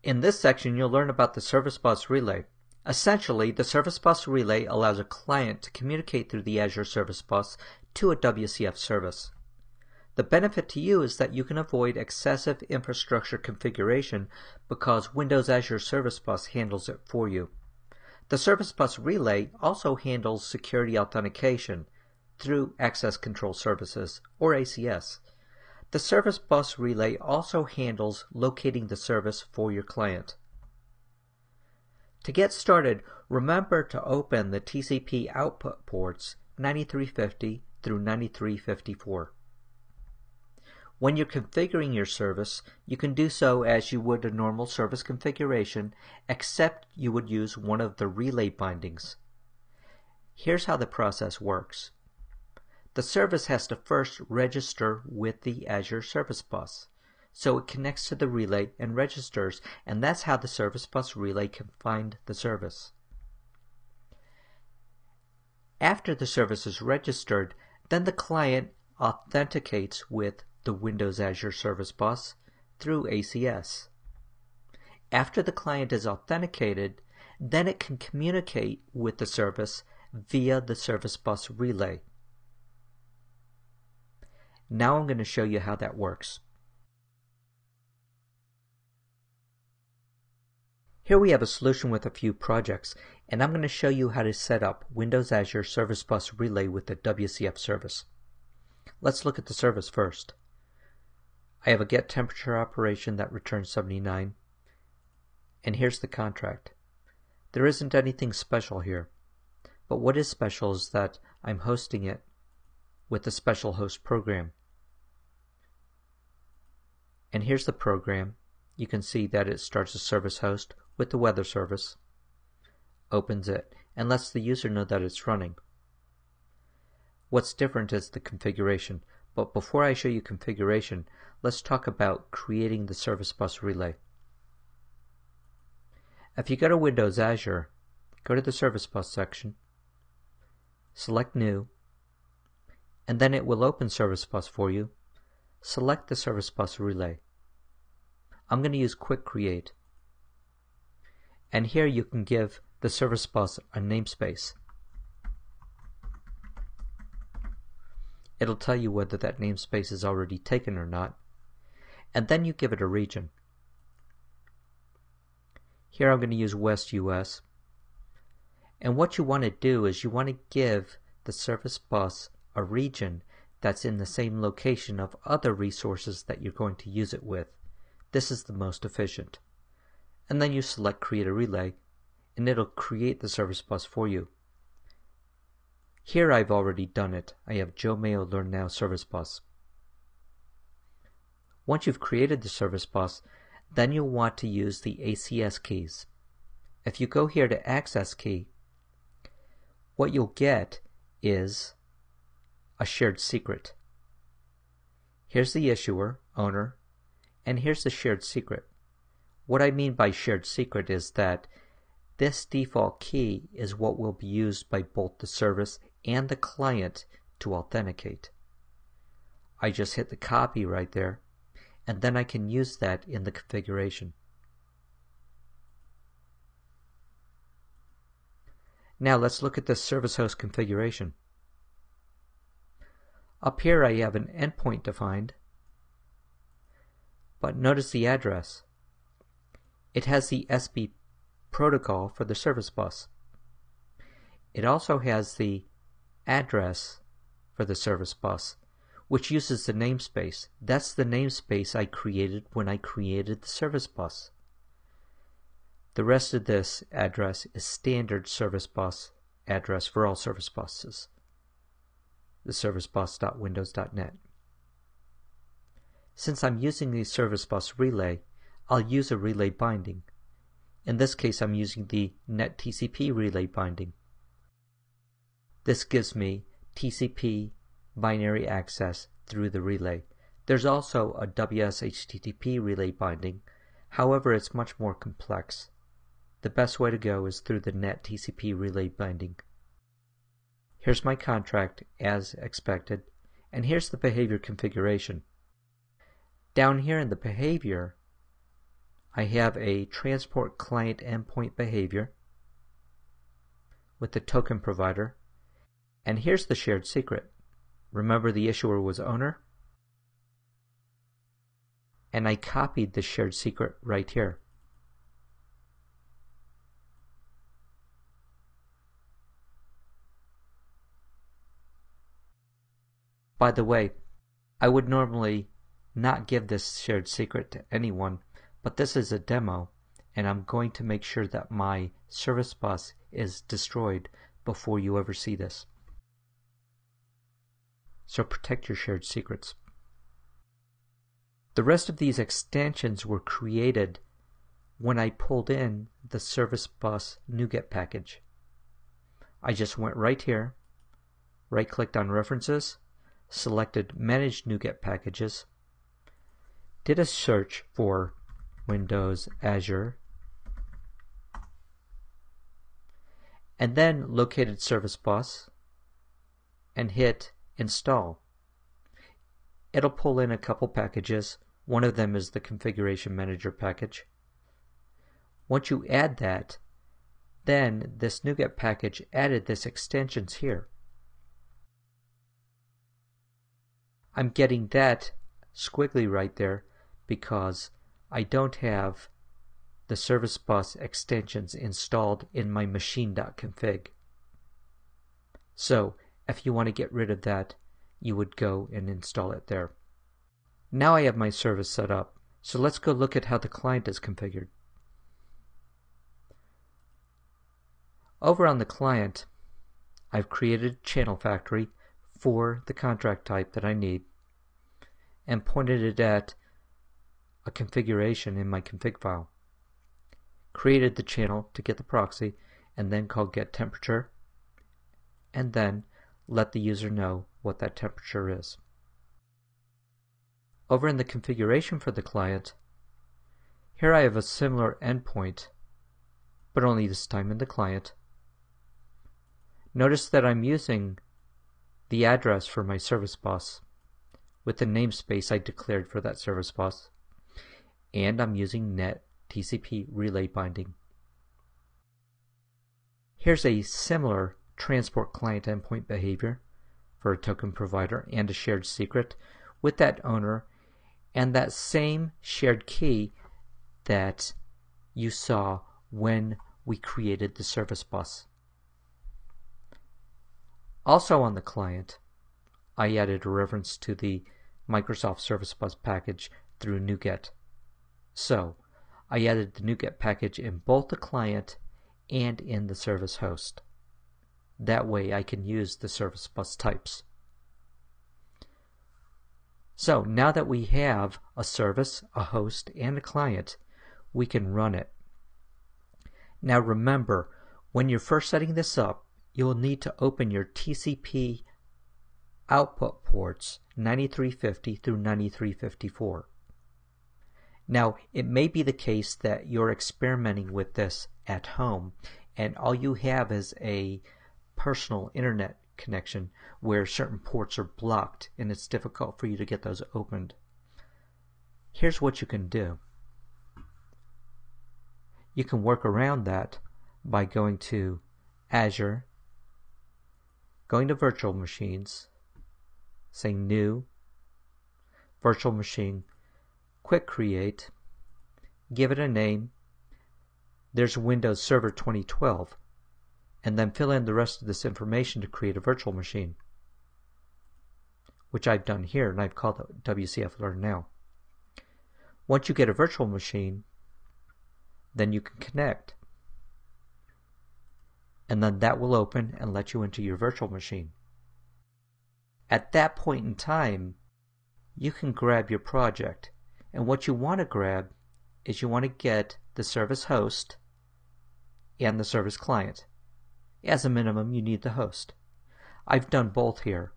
In this section, you'll learn about the Service Bus Relay. Essentially, the Service Bus Relay allows a client to communicate through the Azure Service Bus to a WCF service. The benefit to you is that you can avoid excessive infrastructure configuration because Windows Azure Service Bus handles it for you. The Service Bus Relay also handles security authentication through Access Control Services, or ACS. The Service Bus Relay also handles locating the service for your client. To get started, remember to open the TCP output ports 9350 through 9354. When you're configuring your service, you can do so as you would a normal service configuration, except you would use one of the relay bindings. Here's how the process works. The service has to first register with the Azure Service Bus. So it connects to the relay and registers, and that's how the Service Bus Relay can find the service. After the service is registered, then the client authenticates with the Windows Azure Service Bus through ACS. After the client is authenticated, then it can communicate with the service via the Service Bus Relay. Now I'm going to show you how that works. Here we have a solution with a few projects, and I'm going to show you how to set up Windows Azure Service Bus Relay with the WCF service. Let's look at the service first. I have a get temperature operation that returns 79, and here's the contract. There isn't anything special here, but what is special is that I'm hosting it with the special host program. And here's the program. You can see that it starts a service host with the weather service, opens it, and lets the user know that it's running. What's different is the configuration, but before I show you configuration, let's talk about creating the Service Bus Relay. If you go to Windows Azure, go to the Service Bus section, select New, and then it will open Service Bus for you. Select the Service Bus Relay. I'm going to use Quick Create. And here you can give the Service Bus a namespace. It'll tell you whether that namespace is already taken or not. And then you give it a region. Here I'm going to use West US. And what you want to do is you want to give the Service Bus a region that's in the same location of other resources that you're going to use it with. This is the most efficient. And then you select Create a Relay, and it'll create the Service Bus for you. Here I've already done it. I have Joe Mayo Learn Now Service Bus. Once you've created the Service Bus, then you'll want to use the ACS keys. If you go here to Access Key, what you'll get is a shared secret. Here's the issuer, owner, and here's the shared secret. What I mean by shared secret is that this default key is what will be used by both the service and the client to authenticate. I just hit the copy right there, and then I can use that in the configuration. Now let's look at the service host configuration. Up here I have an endpoint defined, but notice the address. It has the SB protocol for the service bus. It also has the address for the service bus, which uses the namespace. That's the namespace I created when I created the service bus. The rest of this address is standard service bus address for all service buses. The servicebus.windows.net. Since I'm using the Service Bus Relay, I'll use a relay binding. In this case, I'm using the NetTCP relay binding. This gives me TCP binary access through the relay. There's also a WSHTTP relay binding, however it's much more complex. The best way to go is through the NetTCP relay binding. Here's my contract as expected, and here's the behavior configuration. Down here in the behavior, I have a transport client endpoint behavior with the token provider, and here's the shared secret. Remember the issuer was owner? And I copied the shared secret right here. By the way, I would normally not give this shared secret to anyone, but this is a demo, and I'm going to make sure that my service bus is destroyed before you ever see this. So protect your shared secrets. The rest of these extensions were created when I pulled in the service bus NuGet package. I just went right here, right-clicked on References, selected Manage NuGet Packages, did a search for Windows Azure, and then located Service Bus and hit Install. It'll pull in a couple packages. One of them is the Configuration Manager package. Once you add that, then this NuGet package added this extensions here. I'm getting that squiggly right there because I don't have the service bus extensions installed in my machine.config. So if you want to get rid of that, you would go and install it there. Now I have my service set up, so let's go look at how the client is configured. Over on the client, I've created a channel factory for the contract type that I need and pointed it at a configuration in my config file. Created the channel to get the proxy and then called get temperature, and then let the user know what that temperature is. Over in the configuration for the client, here I have a similar endpoint, but only this time in the client. Notice that I'm using the address for my service bus with the namespace I declared for that service bus, and I'm using net TCP relay binding. Here's a similar transport client endpoint behavior for a token provider and a shared secret with that owner and that same shared key that you saw when we created the service bus. Also on the client, I added a reference to the Microsoft Service Bus package through NuGet. So I added the NuGet package in both the client and in the service host. That way I can use the service bus types. So now that we have a service, a host, and a client, we can run it. Now remember, when you're first setting this up, you'll need to open your TCP output ports 9350 through 9354. Now, it may be the case that you're experimenting with this at home and all you have is a personal internet connection where certain ports are blocked and it's difficult for you to get those opened. Here's what you can do. You can work around that by going to Azure, going to virtual machines, saying new, virtual machine, quick create, give it a name, there's Windows Server 2012, and then fill in the rest of this information to create a virtual machine, which I've done here, and I've called it WCF Learn Now. Once you get a virtual machine, then you can connect, and then that will open and let you into your virtual machine. At that point in time, you can grab your project, and what you want to grab is you want to get the service host and the service client. As a minimum, you need the host. I've done both here,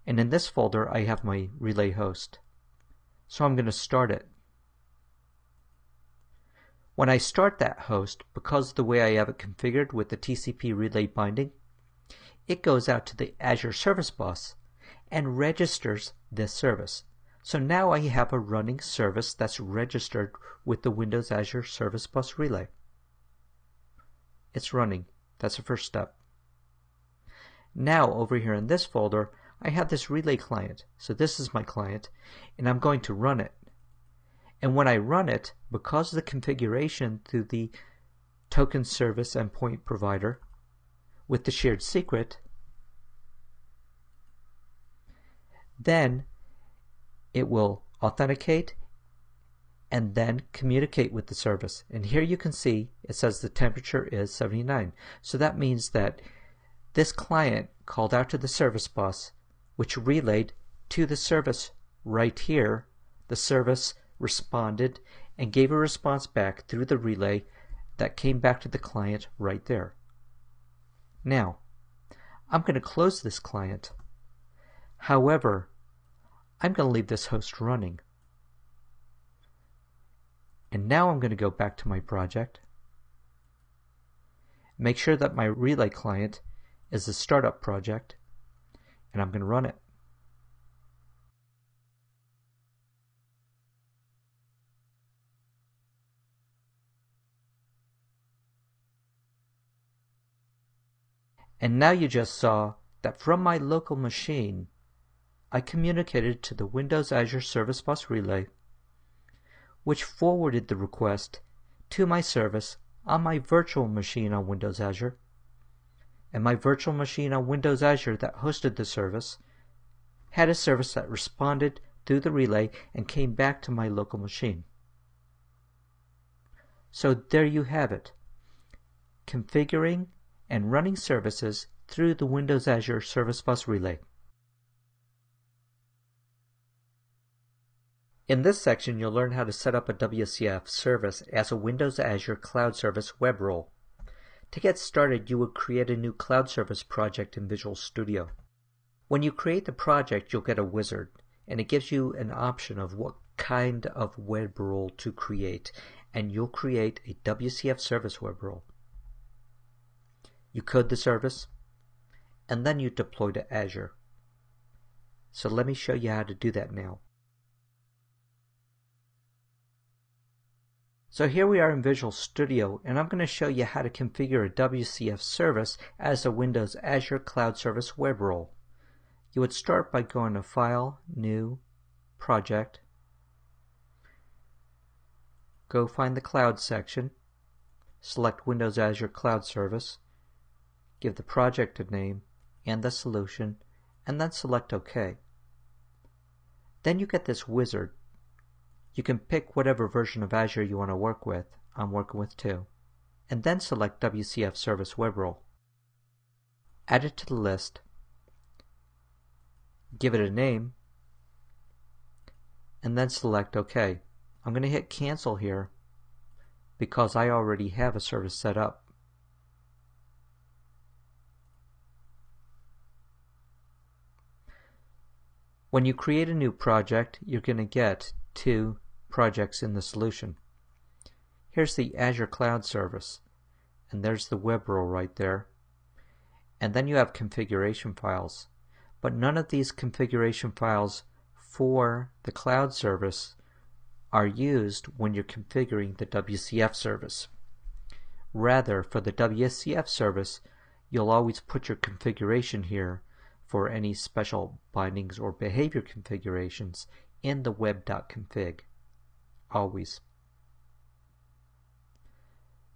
and in this folder I have my relay host, so I'm going to start it. When I start that host, because of the way I have it configured with the TCP relay binding, it goes out to the Azure Service Bus and registers this service. So now I have a running service that's registered with the Windows Azure Service Bus Relay. It's running. That's the first step. Now over here in this folder, I have this relay client. So this is my client, and I'm going to run it. And when I run it, because of the configuration through the token service endpoint provider with the shared secret, then it will authenticate and then communicate with the service. And here you can see it says the temperature is 79. So that means that this client called out to the service bus, which relayed to the service right here. The service responded and gave a response back through the relay that came back to the client right there. Now, I'm going to close this client. However, I'm going to leave this host running. And now I'm going to go back to my project. Make sure that my relay client is the startup project, and I'm going to run it. And now you just saw that from my local machine, I communicated to the Windows Azure Service Bus Relay, which forwarded the request to my service on my virtual machine on Windows Azure. And my virtual machine on Windows Azure that hosted the service had a service that responded through the relay and came back to my local machine. So there you have it. Configuring and running services through the Windows Azure Service Bus Relay. In this section, you'll learn how to set up a WCF service as a Windows Azure Cloud Service web role. To get started, you would create a new cloud service project in Visual Studio. When you create the project, you'll get a wizard, and it gives you an option of what kind of web role to create, and you'll create a WCF service web role. You code the service, and then you deploy to Azure. So let me show you how to do that now. So here we are in Visual Studio, and I'm going to show you how to configure a WCF service as a Windows Azure Cloud Service web role. You would start by going to File, New, Project, go find the Cloud section, select Windows Azure Cloud Service, give the project a name and the solution, and then select OK. Then you get this wizard. You can pick whatever version of Azure you want to work with. I'm working with 2. And then select WCF Service Web Role. Add it to the list. Give it a name. And then select OK. I'm going to hit Cancel here because I already have a service set up. When you create a new project, you're going to get 2 projects in the solution. Here's the Azure Cloud Service, and there's the web role right there. And then you have configuration files, but none of these configuration files for the cloud service are used when you're configuring the WCF service. Rather, for the WCF service, you'll always put your configuration here for any special bindings or behavior configurations in the web.config. Always.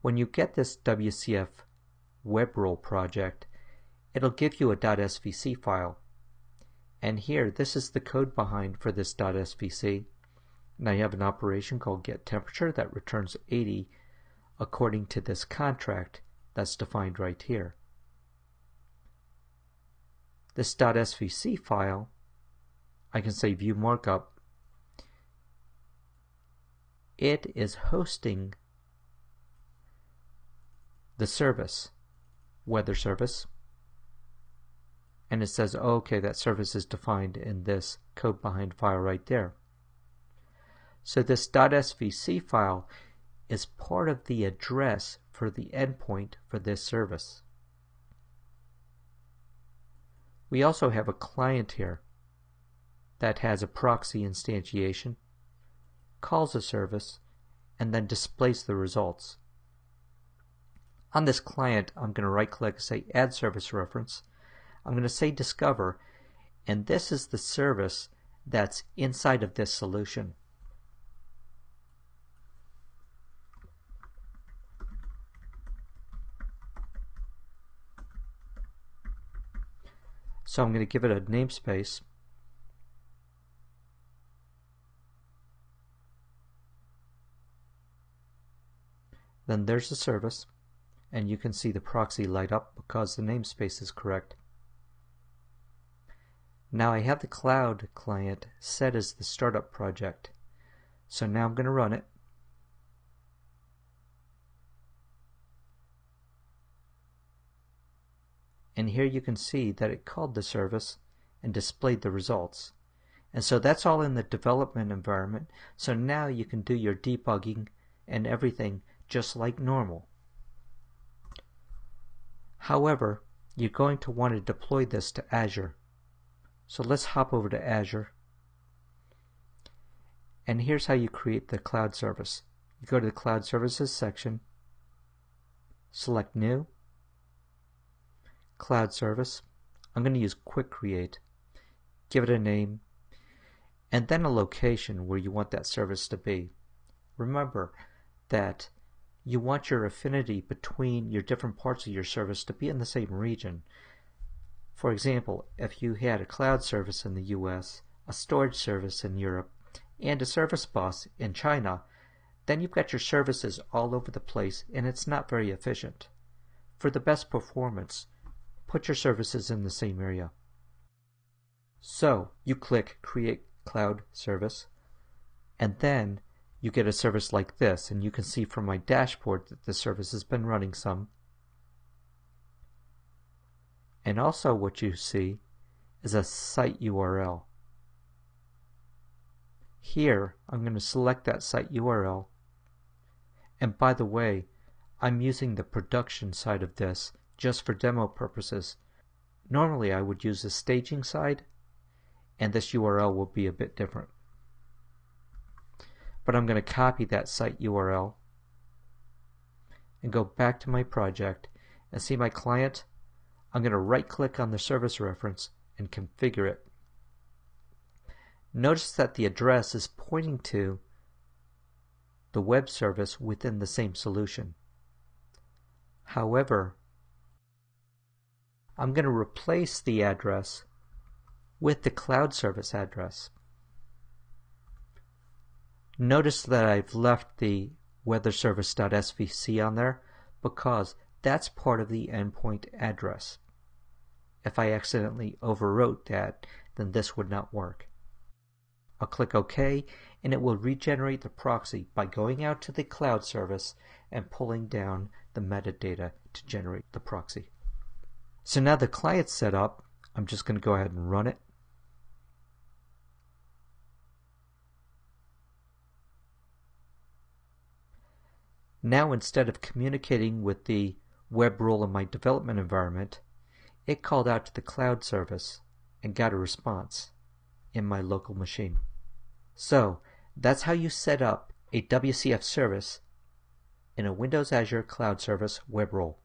When you get this WCF web role project, it'll give you a .svc file. And here, this is the code behind for this .svc. Now you have an operation called getTemperature that returns 80 according to this contract that's defined right here. This .svc file, I can say view markup. It is hosting the service, weather service, and it says, oh, okay, that service is defined in this code behind file right there. So this .svc file is part of the address for the endpoint for this service. We also have a client here. that has a proxy instantiation, calls a service, and then displays the results. On this client, I'm going to right-click and say Add Service Reference. I'm going to say Discover, and this is the service that's inside of this solution. So I'm going to give it a namespace. Then there's the service, and you can see the proxy light up because the namespace is correct. Now I have the cloud client set as the startup project. So now I'm going to run it. And here you can see that it called the service and displayed the results. And so that's all in the development environment. So now you can do your debugging and everything just like normal. However, you're going to want to deploy this to Azure. So let's hop over to Azure. And here's how you create the cloud service. You go to the Cloud Services section, select New, Cloud Service. I'm going to use Quick Create. Give it a name, and then a location where you want that service to be. Remember that you want your affinity between your different parts of your service to be in the same region. For example, if you had a cloud service in the US, a storage service in Europe, and a service bus in China, then you've got your services all over the place and it's not very efficient. For the best performance, put your services in the same area. So you click Create Cloud Service, and then you get a service like this, and you can see from my dashboard that the service has been running some. And also what you see is a site URL. Here I'm going to select that site URL, and by the way, I'm using the production side of this just for demo purposes. Normally I would use the staging side, and this URL will be a bit different. But I'm going to copy that site URL and go back to my project and see my client. I'm going to right click on the service reference and configure it. Notice that the address is pointing to the web service within the same solution. However, I'm going to replace the address with the cloud service address. Notice that I've left the weatherservice.svc on there because that's part of the endpoint address. If I accidentally overwrote that, then this would not work. I'll click OK, and it will regenerate the proxy by going out to the cloud service and pulling down the metadata to generate the proxy. So now the client's set up, I'm just going to go ahead and run it. Now instead of communicating with the web role in my development environment, it called out to the cloud service and got a response in my local machine. So that's how you set up a WCF service in a Windows Azure Cloud Service web role.